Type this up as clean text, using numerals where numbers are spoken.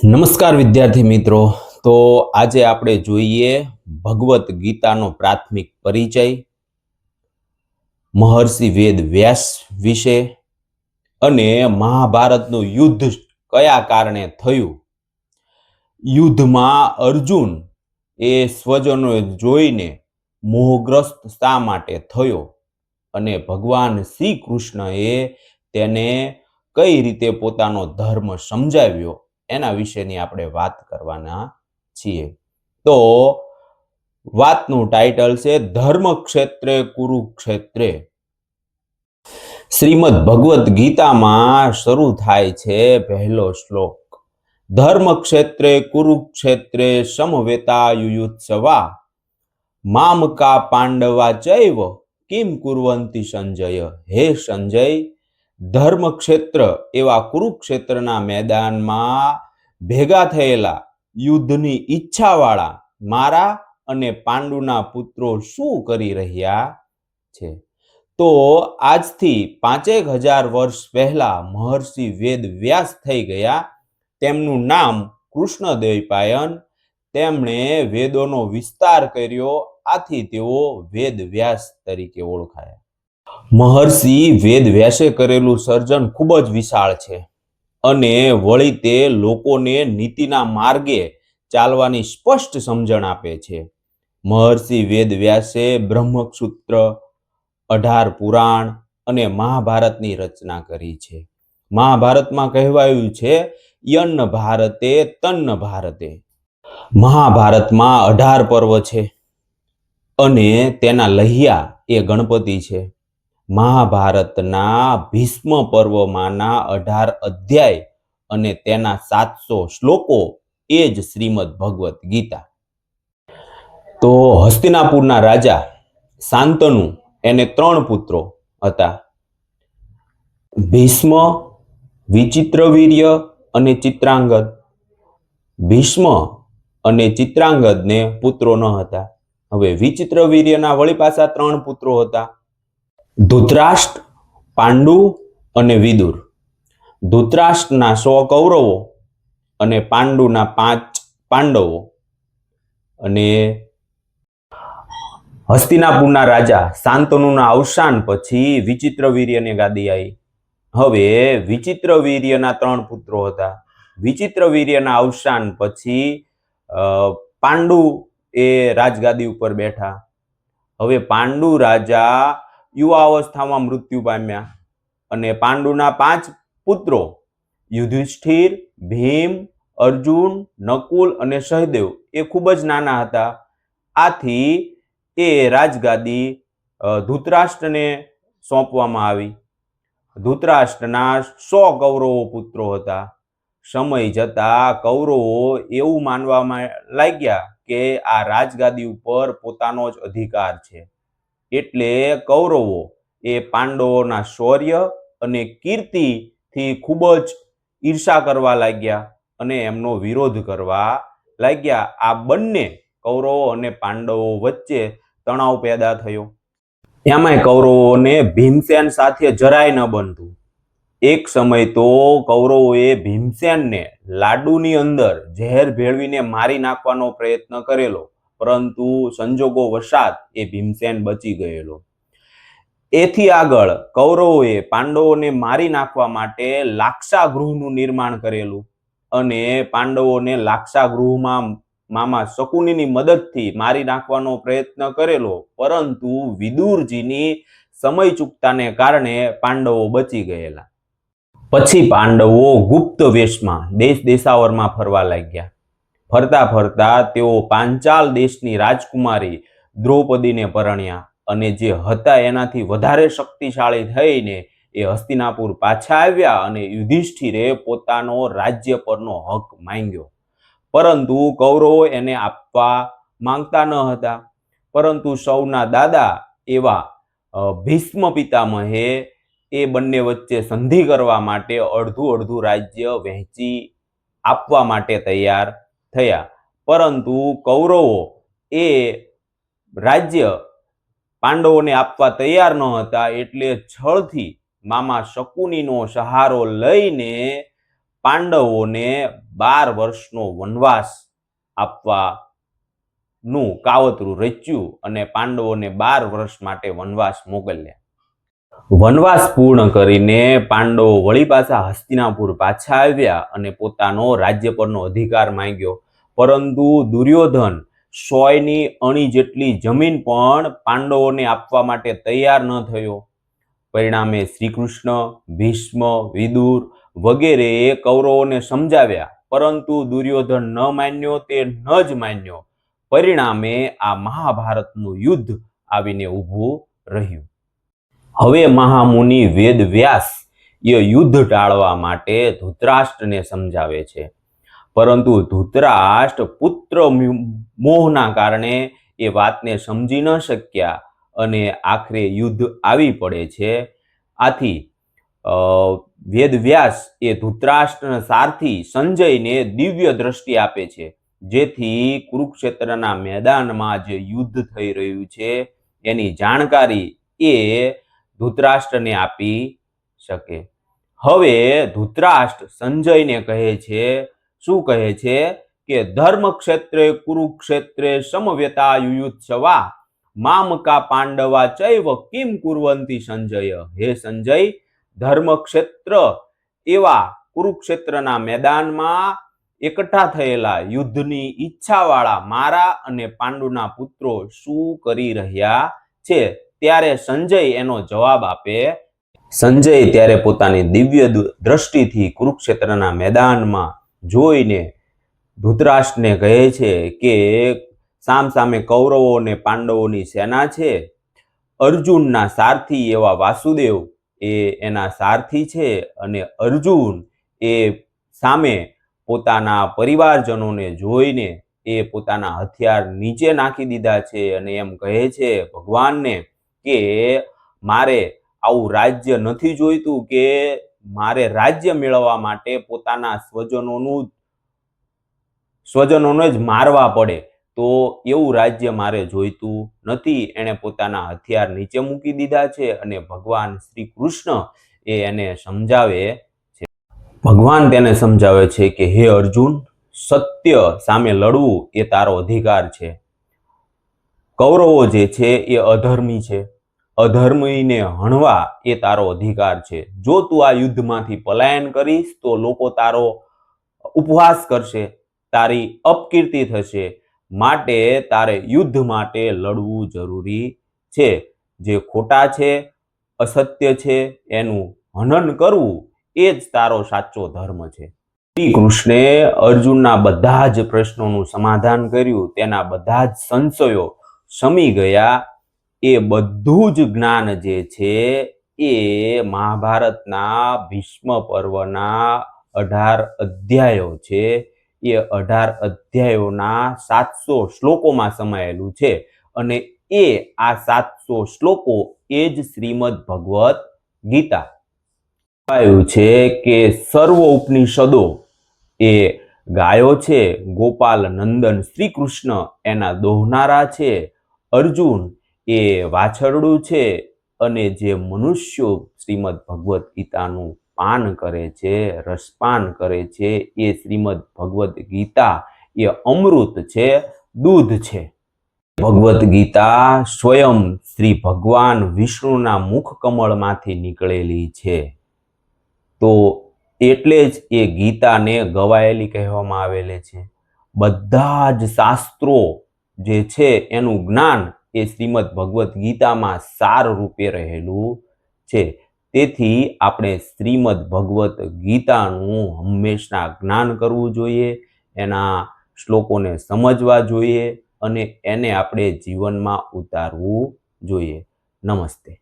નમસ્કાર વિદ્યાર્થી મિત્રો। તો આજે આપણે જોઈએ ભગવત ગીતાનો પ્રાથમિક પરિચય, મહર્ષિ વેદ વ્યાસ વિશે અને મહાભારતનું યુદ્ધ કયા કારણે થયું, યુદ્ધમાં અર્જુન એ સ્વજનો જોઈને મોહગ્રસ્ત શા માટે થયો અને ભગવાન શ્રી કૃષ્ણએ તેને કઈ રીતે પોતાનો ધર્મ સમજાવ્યો એના વિશેની આપણે વાત કરવાના છીએ। તો વાતનું ટાઇટલ છે ધર્મ ક્ષેત્રે કુરુક્ષેત્રે। શ્રીમદ ભગવત ગીતામાં શરૂ થાય છે પહેલો શ્લોક, ધર્મ ક્ષેત્રે કુરુક્ષેત્રે સમવેતા યુયુત્સવા મામકા પાંડવા ચૈવ કિમ કુર્વંતિ સંજય। હે સંજય, ધર્મક્ષેત્ર એવા કુરુક્ષેત્રના મેદાનમાં ભેગા થયેલા યુદ્ધની ઈચ્છાવાળા મારા અને પાંડુના પુત્રો શું કરી રહ્યા છે? તો આજથી 5000 વર્ષ પહેલા મહર્ષિ વેદ વ્યાસ થઈ ગયા। તેમનું નામ કૃષ્ણદ્વૈપાયન। તેમણે વેદોનો વિસ્તાર કર્યો, આથી તેઓ વેદ વ્યાસ તરીકે ઓળખાયા। મહર્ષિ વેદ વ્યાસે કરેલું સર્જન ખૂબ જ વિશાળ છે અને વળી તે લોકોને નીતિના માર્ગે ચાલવાની સ્પષ્ટ સમજણ આપે છે। મહર્ષિ વેદ વ્યાસે બ્રહ્મસૂત્ર, 18 પુરાણ અને મહાભારતની રચના કરી છે। મહાભારતમાં કહેવાયું છે યન્ન ભારતે તન્ન ભારતે। મહાભારતમાં 18 પર્વ છે અને તેના લહિયા એ ગણપતિ છે। મહાભારતના ભીષ્મ પર્વમાંના 18 અધ્યાય અને તેના 700 શ્લોકો એ જ શ્રીમદ ભગવત ગીતા। તો હસ્તિનાપુરના રાજા શાંતનુ એને 3 પુત્રો હતા, ભીષ્મ, વિચિત્રવીર્ય અને ચિત્રાંગદ। ભીષ્મ અને ચિત્રાંગદને પુત્રો ન હતા। હવે વિચિત્રવીર્યના વળી પાછા 3 પુત્રો હતા, ધૃતરાષ્ટ્ર, પાંડુ અને વિદુર। ધૃતરાષ્ટ્રના 100 કૌરવો અને પાંડુના 5 પાંડવો। અને હસ્તિનાપુરના રાજા શાંતનુના અવસાન પછી વિચિત્રવીર્યને ગાદી આવી। હવે વિચિત્રવીર્યના 3 પુત્રો હતા। વિચિત્રવીર્યના અવસાન પછી પાંડુ એ રાજગાદી ઉપર બેઠા। હવે પાંડુ રાજા યુવા અવસ્થામાં મૃત્યુ પામ્યા અને પાંડુના 5 પુત્રો યુધિષ્ઠિર, ભીમ, અર્જુન, નકુલ અને સહદેવ એ ખૂબ જ નાના હતા। આથી એ રાજગાદી ધૃતરાષ્ટ્રને સોંપવામાં આવી। ધૃતરાષ્ટ્રના 100 કૌરવો પુત્રો હતા। સમય જતા કૌરવો એવું માનવામાં લાગ્યા કે આ રાજગાદી ઉપર પોતાનો જ અધિકાર છે, એટલે કૌરવો એ પાંડવોના શૌર્ય અને કીર્તિથી ખૂબ જ ઈર્ષા કરવા લાગ્યા અને એમનો વિરોધ કરવા લાગ્યા। આ બંને કૌરવો અને પાંડવો વચ્ચે તણાવ પેદા થયો। એમાંય કૌરવોને ભીમસેન સાથે જરાય ન બનતું। એક સમય તો કૌરવોએ ભીમસેનને લાડુની અંદર ઝેર ભેળવીને મારી નાખવાનો પ્રયત્ન કરેલો, પરંતુ સંજોગો વશાત એ ભીમસેન બચી ગયેલો। એથી આગળ કૌરવોએ પાંડવોને મારી નાખવા માટે લાક્ષાગૃહનું નિર્માણ કરેલું અને પાંડવોને લાક્ષાગૃહમાં મામા શકુનીની મદદથી મારી નાખવાનો પ્રયત્ન કરેલો, પરંતુ વિદુરજીની સમય ચૂકતાને કારણે પાંડવો બચી ગયેલા। પછી પાંડવો ગુપ્ત વેશમાં દેશ દેશાવરમાં ફરવા લાગ્યા। ફરતા ફરતા તેઓ પાંચાલ દેશની રાજકુમારી દ્રૌપદીને પરણ્યા અને જે હતા એનાથી વધારે શક્તિશાળી થઈને એ હસ્તિનાપુર પાછા આવ્યા અને યુધિષ્ઠિરે પોતાનો રાજ્ય પરનો હક માંગ્યો, પરંતુ કૌરવો એને આપવા માંગતા ન હતા। પરંતુ સૌના દાદા એવા ભીષ્મ પિતામહે એ બંને વચ્ચે સંધિ કરવા માટે અડધું રાજ્ય વહેંચી આપવા માટે તૈયાર થયા, પરંતુ કૌરવો એ રાજ્ય પાંડવોને આપવા તૈયાર ન હતા। એટલે છળથી મામા શકુનીનો સહારો લઈને પાંડવોને 12 વર્ષનો વનવાસ આપવાનું કાવતરું રચ્યું અને પાંડવોને 12 વર્ષ માટે વનવાસ મોકલ્યા. વનવાસ પૂર્ણ કરીને પાંડવો વળી પાછા હસ્તિનાપુર પાછા આવ્યા અને પોતાનો રાજ્ય પરનો અધિકાર માંગ્યો. પરંતુ દુર્યોધન 100ની અણી જેટલી જમીન પણ પાંડવોને આપવા માટે તૈયાર ન થયો. પરિણામે શ્રીકૃષ્ણ, ભીષ્મ, વિદુર વગેરેએ કૌરવોને સમજાવ્યા, પરંતુ દુર્યોધન ન માન્યો તે ન જ માન્યો. પરિણામે આ મહાભારતનું યુદ્ધ આવીને ઊભું રહ્યું. હવે મહામુનિ વેદવ્યાસ એ યુદ્ધ ટાળવા માટે ધૃતરાષ્ટ્રને સમજાવે છે, પરંતુ ધૃતરાષ્ટ્ર પુત્ર મોહના કારણે એ વાતને સમજી ન શક્યા અને આખરે યુદ્ધ આવી પડે છે. આથી વેદવ્યાસ એ ધૃતરાષ્ટ્રના સારથી સંજયને દિવ્ય દ્રષ્ટિ આપે છે, જેથી કુરુક્ષેત્રના મેદાનમાં જે યુદ્ધ થઈ રહ્યું છે એની જાણકારી એ ધૃતરાષ્ટ્રને આપી શકે. હવે ધૃતરાષ્ટ્ર સંજયને કહે છે, શું કહે છે કે ધર્મક્ષેત્રે કુરુક્ષેત્રે સમવ્યતા યુયુત્સવા મામકા પાંડવા ચૈવ કિમ કુર્વંતિ સંજય. હે સંજય, ધર્મક્ષેત્ર એવા કુરુક્ષેત્રના મેદાનમાં એકઠા થયેલા યુદ્ધની ઈચ્છાવાળા મારા અને પાંડુના પુત્રો શું કરી રહ્યા છે? ત્યારે સંજય એનો જવાબ આપે. સંજય ત્યારે પોતાની દિવ્ય દ્રષ્ટિથી કુરુક્ષેત્રના મેદાનમાં જોઈને ધૃતરાષ્ટ્રને કહે છે કે સામસામે કૌરવો અને પાંડવોની સેના છે. અર્જુનના સારથી એવા વાસુદેવ એ એના સારથી છે અને અર્જુન એ સામે પોતાના પરિવારજનોને જોઈને એ પોતાના હથિયાર નીચે નાખી દીધા છે અને એમ કહે છે ભગવાનને કે મારે આવું રાજ્ય નથી જોઈતું, કે મારે રાજ્ય મેળવવા માટે પોતાના સ્વજનોને જ મારવા પડે, તો એવું રાજ્ય મારે જોઈતું નથી. એણે પોતાના હથિયાર નીચે મૂકી દીધા છે અને ભગવાન શ્રી કૃષ્ણ એને સમજાવે છે. ભગવાન તેને સમજાવે છે કે હે અર્જુન, સત્ય સામે લડવું એ તારો અધિકાર છે. કૌરવો જે છે એ અધર્મી છે, અધર્મીને હણવા એ તારો અધિકાર છે. જો તું આ યુદ્ધમાંથી પલાયન કરીશ તો લોકો તારો ઉપહાસ કરશે, તારી અપકીર્તિ થશે, માટે તારે યુદ્ધ માટે લડવું જરૂરી છે. જે ખોટા છે, અસત્ય છે, એનું હનન કરવું એ જ તારો સાચો ધર્મ છે. શ્રી કૃષ્ણે અર્જુનના બધા જ પ્રશ્નોનું સમાધાન કર્યું, તેના બધા જ સંશયો શમી ગયા. એ બધું જ જ્ઞાન જે છે એ મહાભારતના ભીષ્મ પર્વના 18 અધ્યાયો છે. એ 18 અધ્યાયોના 700 શ્લોકોમાં સમાયેલું છે અને એ આ 700 શ્લોકો એ જ શ્રીમદ ભગવત ગીતા. કહેવાયું છે કે સર્વ ઉપનિષદો એ ગાયો છે, ગોપાલ નંદન શ્રી કૃષ્ણ એના દોહનારા છે, અર્જુન એ વાછરડું છે અને જે મનુષ્યો શ્રીમદ ભગવદ્ ગીતાનું પાન કરે છે, રસપાન કરે છે, એ શ્રીમદ ભગવદ્ ગીતા એ અમૃત છે, દૂધ છે. ભગવદ્ ગીતા સ્વયં શ્રી ભગવાન વિષ્ણુના મુખ કમળમાંથી નીકળેલી છે, તો એટલે જ એ ગીતાને ગવાયેલી કહેવામાં આવેલી છે. બધા જ શાસ્ત્રો જે છે એનું જ્ઞાન એ શ્રીમદ ભગવદ્ ગીતામાં સાર રૂપે રહેલું છે. તેથી આપણે શ્રીમદ ભગવદ્ ગીતાનું હંમેશા જ્ઞાન કરવું જોઈએ, એના શ્લોકોને સમજવા જોઈએ અને એને આપણે જીવનમાં ઉતારવું જોઈએ. નમસ્તે.